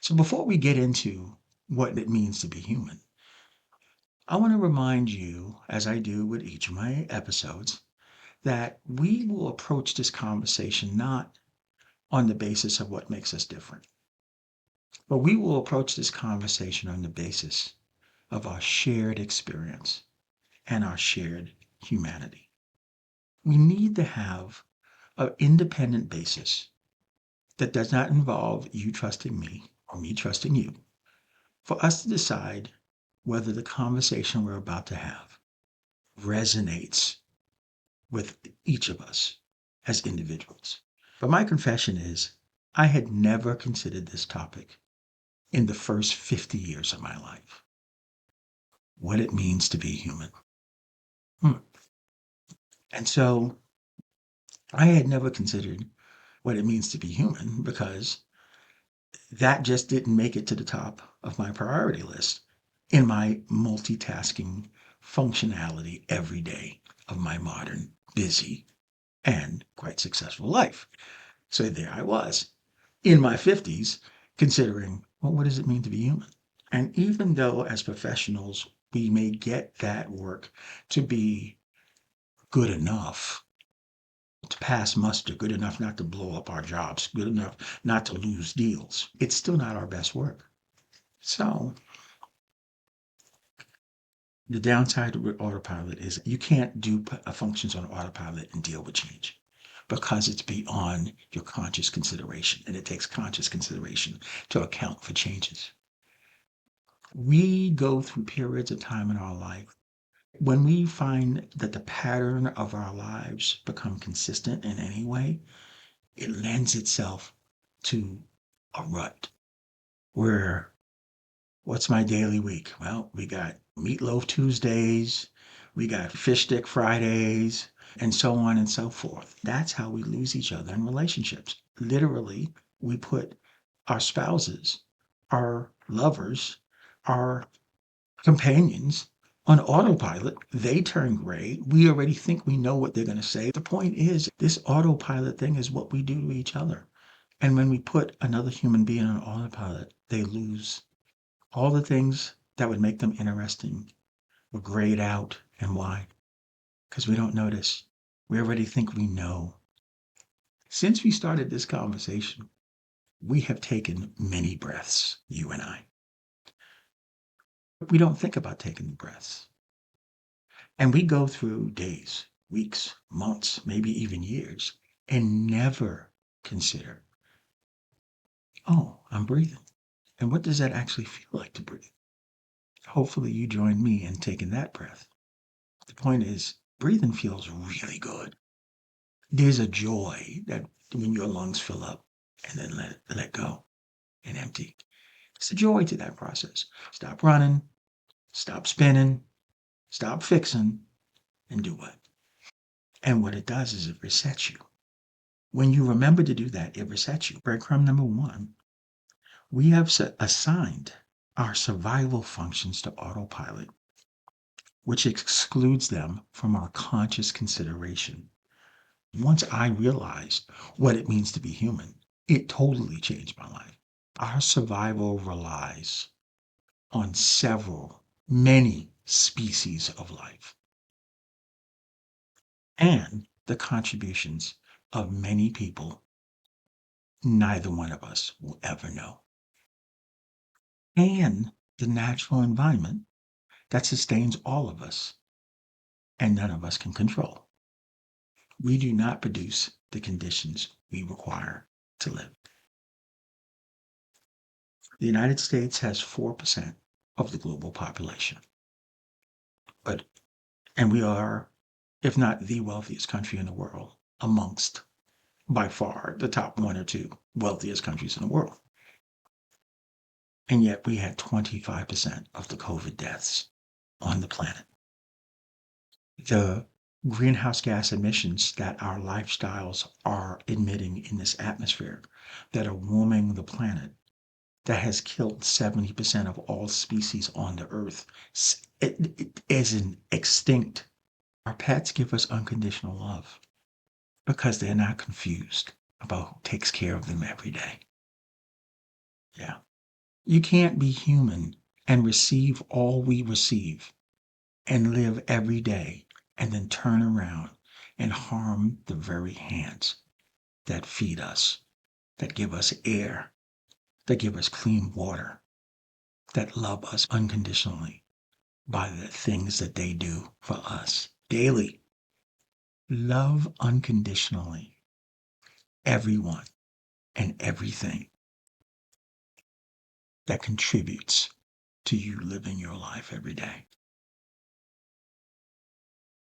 So before we get into what it means to be human, I want to remind you, as I do with each of my episodes, that we will approach this conversation not on the basis of what makes us different, but we will approach this conversation on the basis of our shared experience and our shared humanity. We need to have an independent basis that does not involve you trusting me or me trusting you for us to decide whether the conversation we're about to have resonates with each of us as individuals. But my confession is, I had never considered this topic in the first 50 years of my life, what it means to be human. Hmm. And so I had never considered what it means to be human because that just didn't make it to the top of my priority list in my multitasking functionality every day of my modern, busy, and quite successful life. So there I was in my 50s considering, well, what does it mean to be human? And even though as professionals, we may get that work to be good enough to pass muster, good enough not to blow up our jobs, good enough not to lose deals, it's still not our best work. So the downside with autopilot is you can't do functions on autopilot and deal with change because it's beyond your conscious consideration and it takes conscious consideration to account for changes. We go through periods of time in our life when we find that the pattern of our lives become consistent in any way, it lends itself to a rut where what's my daily week? Well, we got meatloaf Tuesdays, we got fish stick Fridays, and so on and so forth. That's how we lose each other in relationships. Literally, we put our spouses, our lovers, our companions on autopilot. They turn gray. We already think we know what they're going to say. The point is, this autopilot thing is what we do to each other. And when we put another human being on autopilot, they lose all the things that would make them interesting were grayed out. And why? Because we don't notice. We already think we know. Since we started this conversation, we have taken many breaths, you and I. We don't think about taking the breaths. And we go through days, weeks, months, maybe even years, and never consider, oh, I'm breathing. And what does that actually feel like to breathe? Hopefully, you join me in taking that breath. The point is, breathing feels really good. There's a joy that when your lungs fill up and then let go and empty. It's a joy to that process. Stop running, stop spinning, stop fixing, and do what? And what it does is it resets you. When you remember to do that, it resets you. Breadcrumb number one, we have assigned our survival functions to autopilot, which excludes them from our conscious consideration. Once I realized what it means to be human, it totally changed my life. Our survival relies on many species of life and the contributions of many people neither one of us will ever know, and the natural environment that sustains all of us and none of us can control. We do not produce the conditions we require to live. The United States has 4% of the global population, but and we are, if not the wealthiest country in the world, amongst by far the top one or two wealthiest countries in the world. And yet we had 25% of the COVID deaths on the planet. The greenhouse gas emissions that our lifestyles are emitting in this atmosphere that are warming the planet, that has killed 70% of all species on the earth, it is an extinct. Our pets give us unconditional love because they're not confused about who takes care of them every day. Yeah. You can't be human and receive all we receive and live every day and then turn around and harm the very hands that feed us, that give us air, that give us clean water, that love us unconditionally by the things that they do for us daily. Love unconditionally everyone and everything that contributes to you living your life every day.